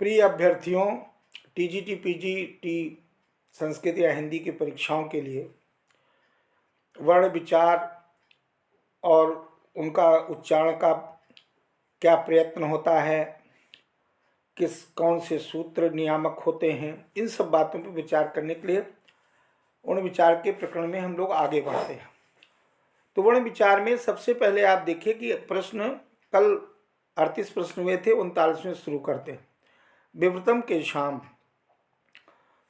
प्रिय अभ्यर्थियों, TGT PGT Sanskrit या हिंदी की परीक्षाओं के लिए वर्ण विचार और उनका उच्चारण का क्या प्रयत्न होता है, कौन से सूत्र नियामक होते हैं, इन सब बातों पर विचार करने के लिए वर्ण विचार के प्रकरण में हम लोग आगे बढ़ते हैं। तो वर्ण विचार में सबसे पहले आप देखिए कि प्रश्न कल 38 प्रश्न हुए थे, 39वें शुरू करते हैं। विव्रतम के शाम,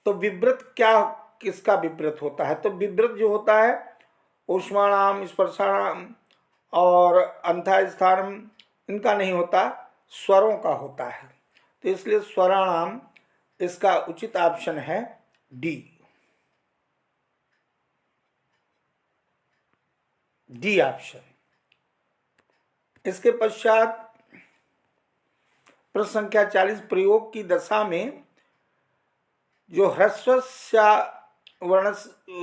तो विव्रत क्या, किसका विव्रत होता है? तो विव्रत जो होता है ऊष्माणाम, स्पर्शाणाम और अंतःस्थानम, इनका नहीं होता, स्वरों का होता है। तो इसलिए स्वराणाम, इसका उचित ऑप्शन है डी ऑप्शन। इसके पश्चात प्रश्न संख्या 40, प्रयोग की दशा में जो ह्रस्व वर्ण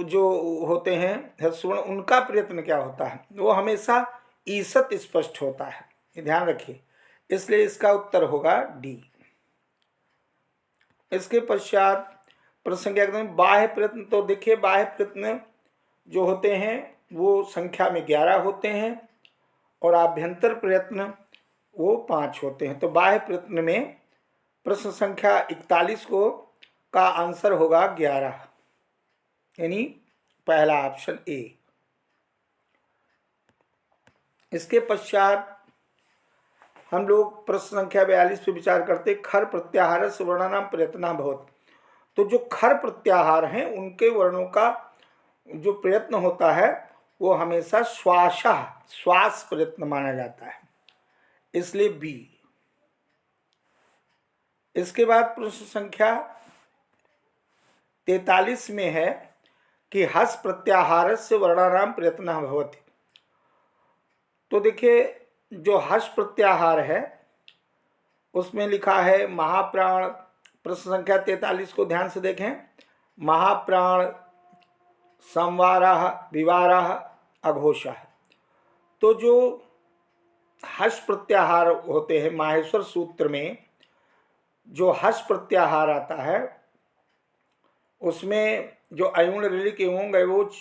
जो होते हैं, ह्रस्व, उनका प्रयत्न क्या होता है? वो हमेशा ईसत स्पष्ट होता है, ये ध्यान रखिए। इसलिए इसका उत्तर होगा डी। इसके पश्चात प्रश्न संख्या एकदम बाह्य प्रयत्न, तो देखिए बाह्य प्रयत्न जो होते हैं वो संख्या में 11 होते हैं और आभ्यंतर प्रयत्न वो 5 होते हैं। तो बाह्य प्रयत्न में प्रश्न संख्या 41 को का आंसर होगा 11, यानी पहला ऑप्शन ए। इसके पश्चात हम लोग प्रश्न संख्या 42 पे विचार करते, खर प्रत्याहार से वर्णानाम प्रयत्न भवत। तो जो खर प्रत्याहार हैं उनके वर्णों का जो प्रयत्न होता है वो हमेशा श्वास प्रयत्न माना जाता है, इसलिए बी। इसके बाद प्रश्न संख्या 43 में है कि हस प्रत्याहार से वर्णानाम प्रयत्न भवति। तो देखिए जो हस प्रत्याहार है उसमें लिखा है महाप्राण। प्रश्न संख्या 43 को ध्यान से देखें, महाप्राण संवाराह विवाराह अघोषः। तो जो हस प्रत्याहार होते हैं, माहेश्वर सूत्र में जो हस प्रत्याहार आता है उसमें जो अयुण ऋलिक एवं अवोच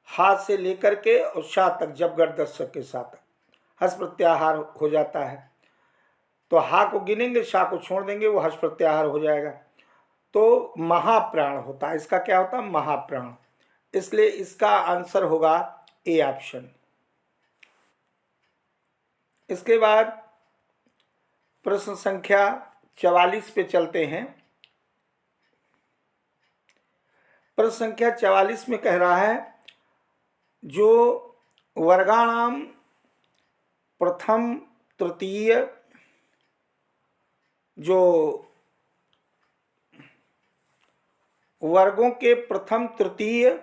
हा से लेकर के और शा तक, जब गढ़ दर्शक के साथ हस प्रत्याहार हो जाता है। तो हा को गिनेंगे, शा को छोड़ देंगे, वो हस प्रत्याहार हो जाएगा। तो महाप्राण होता है, इसका क्या होता है? महाप्राण। इसलिए इसका आंसर होगा ए ऑप्शन। इसके बाद प्रश्न संख्या 44 पे चलते हैं। प्रश्न संख्या 44 में कह रहा है जो वर्गाणाम प्रथम तृतीय, जो वर्गों के प्रथम तृतीय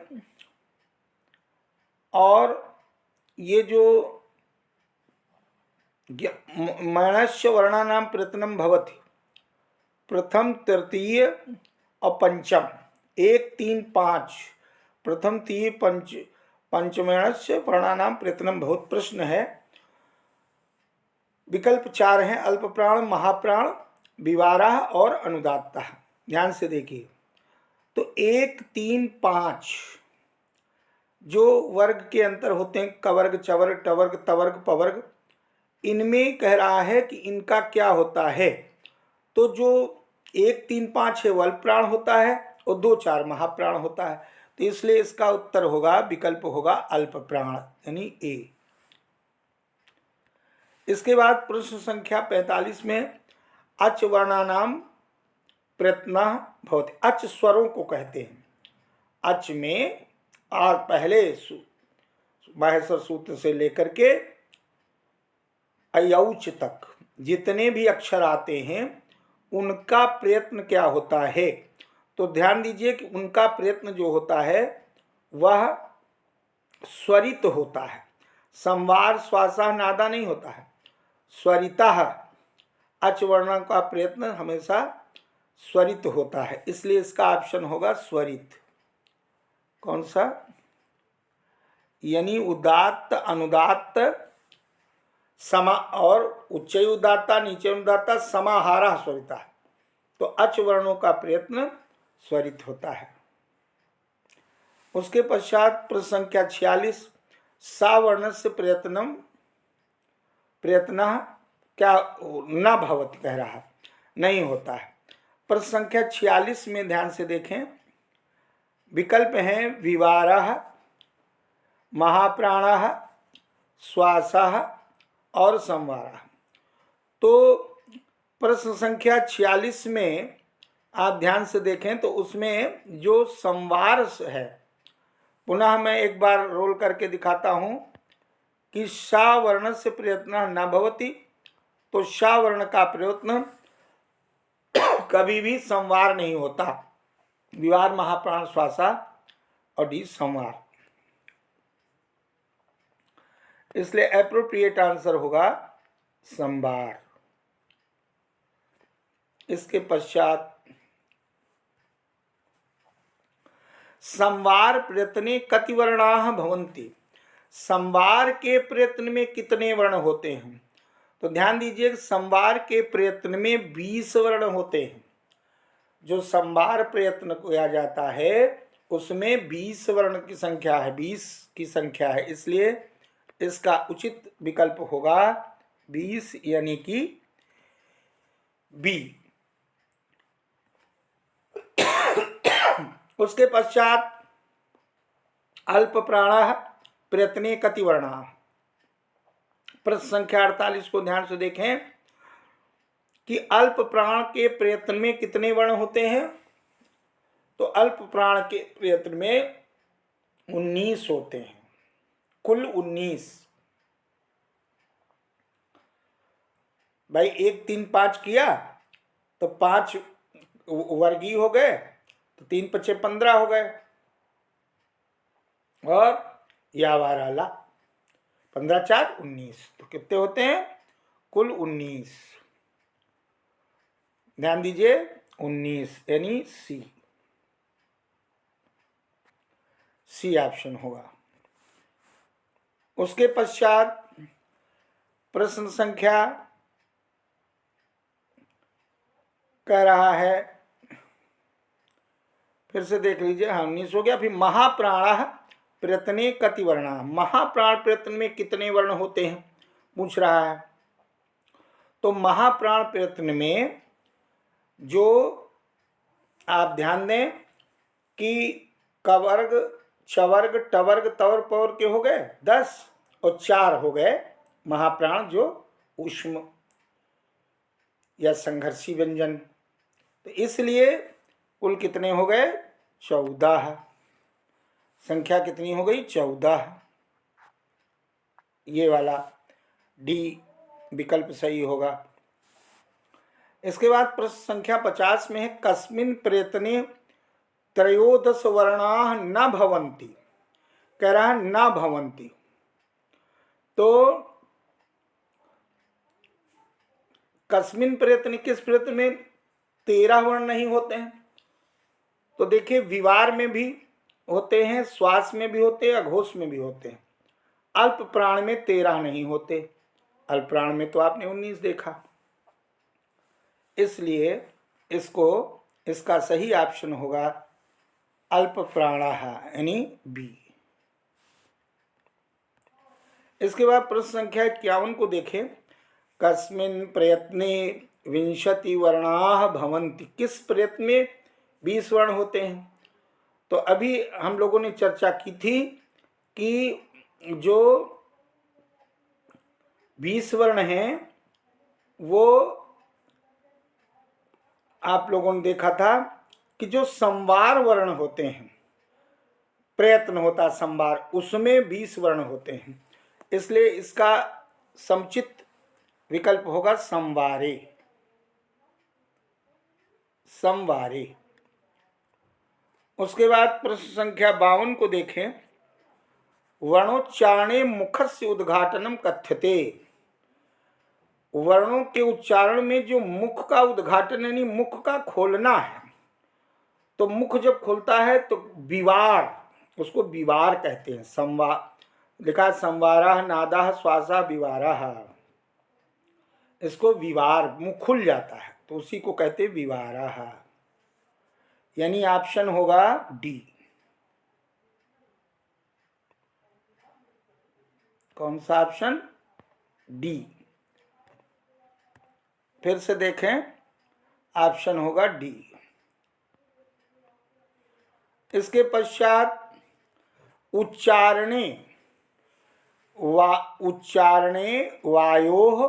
और ये जो मणस्य वर्णानाम प्रयत्नम भवति, प्रथम तृतीय और पंचम, 1 3 5, प्रथम तृतीय पंचमणस्य वर्णानाम प्रयत्नम भवति। प्रश्न है, विकल्प 4 हैं, अल्प प्राण, महाप्राण, विवाराह और अनुदात्ता। ध्यान से देखिए, तो 1 3 5 जो वर्ग के अंतर होते हैं, कवर्ग, चवर्ग, टवर्ग, तवर्ग, पवर्ग, इनमें कह रहा है कि इनका क्या होता है। तो जो 1 3 5 है वो अल्प प्राण होता है और 2 4 महाप्राण होता है। तो इसलिए इसका उत्तर होगा, विकल्प होगा अल्प प्राण, यानी ए। इसके बाद प्रश्न संख्या 45 में अच वर्णानाम प्रयत्न भवति। अच स्वरों को कहते हैं। अच में और पहले माहेश्वर सूत्र से लेकर के अयौच तक जितने भी अक्षर आते हैं उनका प्रयत्न क्या होता है? तो ध्यान दीजिए कि उनका प्रयत्न जो होता है वह स्वरित होता है, संवार श्वासा नादा नहीं होता है, स्वरितः। अच वर्ण का प्रयत्न हमेशा स्वरित होता है, इसलिए इसका ऑप्शन होगा स्वरित। कौन सा? यानी उदात्त, अनुदात्त, समा और उच्च उदात्ता नीचे उदात्ता समाहारा स्वरिता, तो अच वर्णों का प्रयत्न स्वरित होता है। उसके पश्चात प्रश्न संख्या 46, सा वर्ण से प्रयत्न क्या न भवति कह रहा है, नहीं होता है। प्रश्न संख्या 46 में ध्यान से देखें, विकल्प हैं विवारः, महाप्राणः, श्वासः और संवारः। तो प्रश्न संख्या 46 में आप ध्यान से देखें तो उसमें जो संवार है, पुनः मैं एक बार रोल करके दिखाता हूं कि शा वर्ण से प्रयत्न न भवति, तो शा वर्ण का प्रयत्न कभी भी संवार नहीं होता। विवार, महाप्राण, श्वासा और डी संवार। इसलिए एप्रोप्रिएट आंसर होगा संवार। इसके पश्चात संवार प्रयत्ने कति वर्णाः भवन्ति, संवार के प्रयत्न में कितने वर्ण होते हैं? तो ध्यान दीजिए, संवार के प्रयत्न में 20 वर्ण होते हैं। जो संवार प्रयत्न किया जाता है उसमें 20 वर्ण की संख्या है, 20 की संख्या है, इसलिए इसका उचित विकल्प होगा 20 यानी कि बी। उसके पश्चात अल्प प्राणः प्रयत्ने कति वर्णाः। प्रश्न संख्या 48 को ध्यान से देखें कि अल्प प्राण के प्रयत्न में कितने वर्ण होते हैं? तो अल्प प्राण के प्रयत्न में 19 होते हैं, कुल 19। भाई 1 3 5 किया तो 5 वर्गीय हो गए, तो 3 5 15 हो गए, और या वाराला 15 4 19, तो कितने होते हैं? कुल 19। ध्यान दीजिए 19 यानी सी ऑप्शन होगा। उसके पश्चात प्रश्न संख्या कह रहा है, फिर से देख लीजिए, 19 हो गया। फिर महाप्राण प्रयत्ने कति वर्णा, महाप्राण प्रयत्न में कितने वर्ण होते हैं पूछ रहा है। तो महाप्राण प्रयत्न में जो आप ध्यान दें कि कवर्ग, चवर्ग, टवर्ग, तवर, पौर के हो गए 10 और 4 हो गए महाप्राण जो ऊष्म या संघर्षी व्यंजन, तो इसलिए कुल कितने हो गए? 14। संख्या कितनी हो गई? 14। ये वाला डी विकल्प सही होगा। इसके बाद प्रश्न संख्या 50 में है, कस्मिन् प्रयत्ने त्रयोदश वर्णाः न भवन्ति, कह रहा है न भवन्ति। तो कस्मिन् प्रयत्न, किस प्रयत्न में 13 वर्ण नहीं होते हैं? तो देखिए, विवार में भी होते हैं, श्वास में भी होते हैं, अघोष में भी होते हैं। अल्प प्राण में 13 नहीं होते, अल्प प्राण में तो आपने 19 देखा, इसलिए इसका सही ऑप्शन होगा अल्प प्राणः यानी बी। इसके बाद प्रश्न संख्या 51 को देखें, कस्मिन् प्रयत्ने 20 वर्णाः भवन्ति, किस प्रयत्न में 20 वर्ण होते हैं? तो अभी हम लोगों ने चर्चा की थी कि जो 20 वर्ण हैं वो आप लोगों ने देखा था कि जो संवार वर्ण होते हैं, प्रयत्न होता संवार, उसमें 20 वर्ण होते हैं, इसलिए इसका समुचित विकल्प होगा संवारे। संवारे। उसके बाद प्रश्न संख्या 52 को देखें, वर्णोच्चारणे मुखस्य उद्घाटनम कथ्यते, वर्णों के उच्चारण में जो मुख का उद्घाटन यानी मुख का खोलना है, तो मुख जब खुलता है तो विवार, उसको विवार कहते हैं। संवार लिखा, संवारः नादः श्वासः विवारः, इसको विवार, मुंह खुल जाता है तो उसी को कहते विवारः। यानी ऑप्शन होगा डी। कौन सा ऑप्शन? डी। फिर से देखें, ऑप्शन होगा डी। इसके पश्चात उच्चारणे वायोः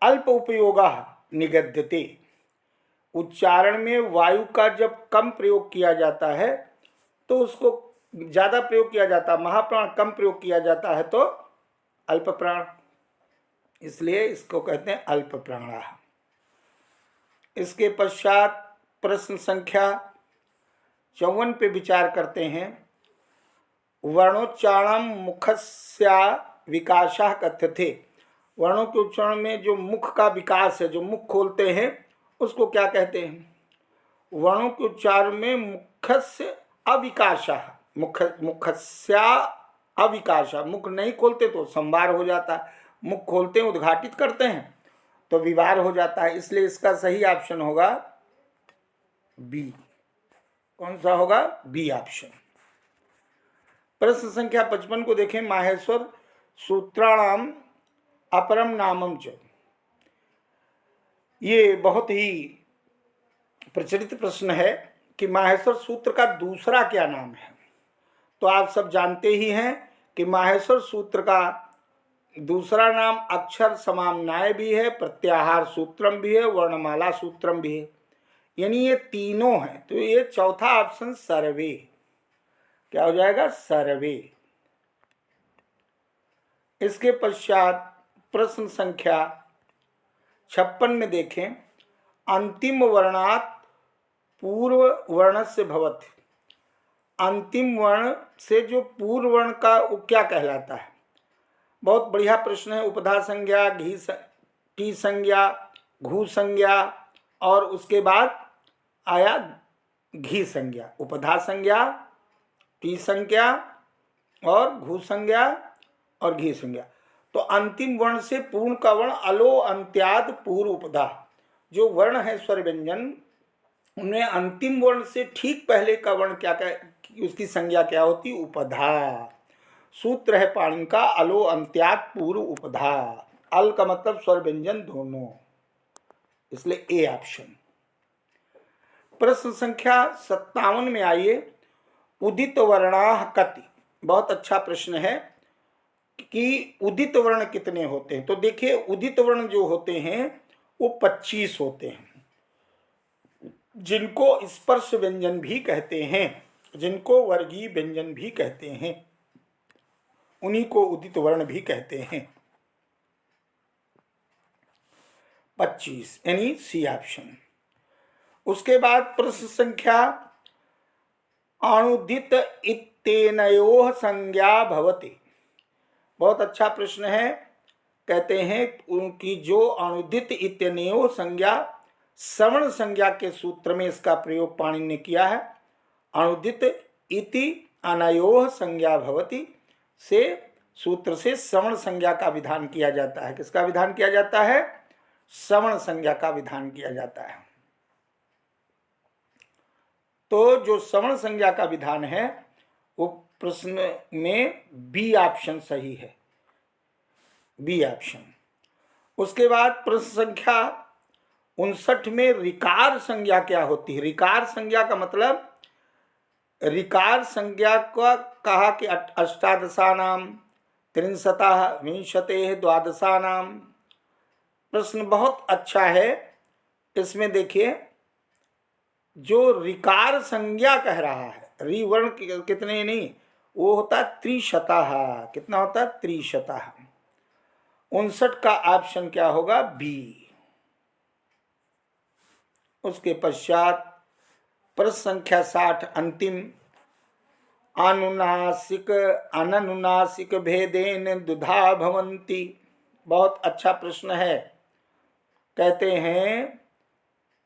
अल्प उपयोगः निगद्यते। उच्चारण में वायु का जब कम प्रयोग किया जाता है तो उसको ज़्यादा प्रयोग किया जाता है, महाप्राण कम प्रयोग किया जाता है तो अल्प प्राण, इसलिए इसको कहते हैं अल्प प्राणाः। इसके पश्चात प्रश्न संख्या 54 पे विचार करते हैं। वर्णोच्चारणम मुखस्या विकासः कथ्यते। वर्णों के उच्चारण में जो मुख का विकास है, जो मुख खोलते हैं, उसको क्या कहते हैं? वर्णों के उच्चारण में मुखस्य अविकासः, मुखस्या अविकासः, मुख नहीं खोलते तो संवार हो जाता है, मुख खोलते हैं उद्घाटित करते हैं तो विवार हो जाता है। इसलिए इसका सही ऑप्शन होगा बी। कौन सा होगा? B option. प्रश्न संख्या 55 को देखें। माहेश्वर सूत्राणाम अपरम नामम च। ये बहुत ही प्रचलित प्रश्न है कि माहेश्वर सूत्र का दूसरा क्या नाम है। तो आप सब जानते ही हैं कि माहेश्वर सूत्र का दूसरा नाम अक्षर समाम्नाय भी है, प्रत्याहार सूत्रम भी है, वर्णमाला सूत्रम भी है, यानी ये तीनों हैं। तो ये चौथा ऑप्शन सर्वे क्या हो जाएगा? सर्वे। इसके पश्चात प्रश्न संख्या 56 में देखें। अंतिम वर्णात् पूर्व वर्णस्य भवति। अंतिम वर्ण से जो पूर्व वर्ण का वो क्या कहलाता है? बहुत बढ़िया प्रश्न है। उपधा संज्ञा, टी संज्ञा, घू संज्ञा और उसके बाद आया घी संज्ञा। उपधा संज्ञा, टी संज्ञा और घू संज्ञा और घी संज्ञा। तो अंतिम वर्ण से पूर्ण का वर्ण अलो अंत्याद पूर्व उपधा। जो वर्ण है स्वर व्यंजन, उनमें अंतिम वर्ण से ठीक पहले का वर्ण क्या उसकी संज्ञा क्या होती? उपधा। सूत्र है पाणिनि का अलो अंत्याद पूर्व उपधा। अल का मतलब स्वर व्यंजन दोनों, इसलिए ए ऑप्शन। प्रश्न संख्या 57 में आइए। उदित वर्णाः कति। बहुत अच्छा प्रश्न है कि उदित वर्ण कितने होते हैं। तो देखिए, उदित वर्ण जो होते हैं वो 25 होते हैं, जिनको स्पर्श व्यंजन भी कहते हैं, जिनको वर्गीय व्यंजन भी कहते हैं, उन्हीं को उदित वर्ण भी कहते हैं। 25 यानी सी ऑप्शन। उसके बाद प्रश्न संख्या अणुदित इत्येनयोः संज्ञा भवति। बहुत अच्छा प्रश्न है। कहते हैं उनकी जो अणुदित इत्येनयोः संज्ञा, श्रवण संज्ञा के सूत्र में इसका प्रयोग पाणिनि ने किया है। अणुदित इति अनयोः संज्ञा भवति से सूत्र से श्रवण संज्ञा का विधान किया जाता है। किसका विधान किया जाता है? श्रवण संज्ञा का विधान किया जाता है। तो जो श्रवण संज्ञा का विधान है वो प्रश्न में बी ऑप्शन सही है, बी ऑप्शन। उसके बाद प्रश्न संख्या 59 में ऋकार संज्ञा क्या होती है? ऋकार संज्ञा का मतलब, ऋकार संज्ञा का कहा कि अष्टादशानाम त्रिंशतः विंशतेः द्वादशानाम। प्रश्न बहुत अच्छा है। इसमें देखिए, जो ऋकार संज्ञा कह रहा है, रि वर्ण कितने नहीं, वो होता है त्रिशतः। कितना होता है? त्रिशतः। 59 का ऑप्शन क्या होगा? बी। उसके पश्चात प्रश्न संख्या 60 अंतिम। अनुनासिक अननुनासिक भेदेन दुधा भवन्ति। बहुत अच्छा प्रश्न है। कहते हैं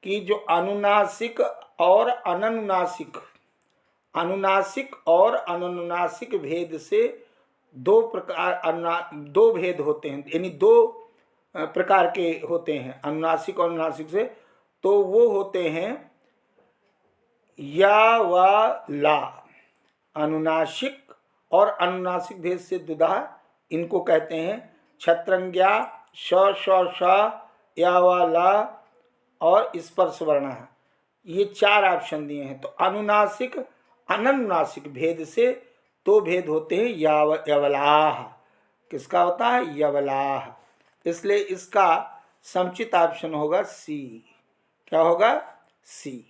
कि जो अनुनासिक और अननुनासिक, अनुनासिक और अननुनासिक भेद से दो भेद होते हैं, यानी दो प्रकार के होते हैं अनुनासिक और अनुनासिक से। तो वो होते हैं या व ला, अनुनासिक और अनुनासिक भेद से दुधा, इनको कहते हैं छत्रंग्या, श श श, या व ला और स्पर्श वर्ण। ये 4 ऑप्शन दिए हैं। तो अनुनासिक अनुनासिक भेद से दो भेद होते हैं, यवलाह। किसका होता है? यवलाह। इसलिए इसका समुचित ऑप्शन होगा सी। क्या होगा? सी।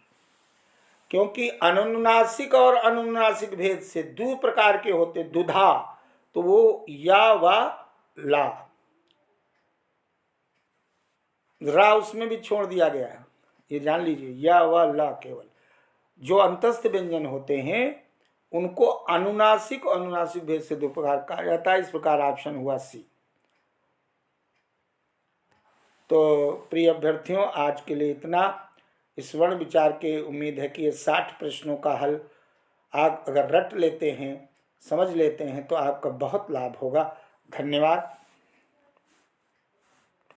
क्योंकि अनुनासिक और अनुनासिक भेद से दो प्रकार के होते दुधा, तो वो या व ला, रा उसमें भी छोड़ दिया गया है, ये जान लीजिए। या व ला केवल जो अंतस्थ व्यंजन होते हैं उनको अनुनासिक और अनुनासिक भेद से दो प्रकार कहा जाता है। इस प्रकार ऑप्शन हुआ सी। तो प्रिय अभ्यर्थियों, आज के लिए इतना। इस वर्ण विचार के उम्मीद है कि ये 60 प्रश्नों का हल आप अगर रट लेते हैं, समझ लेते हैं, तो आपका बहुत लाभ होगा। धन्यवाद।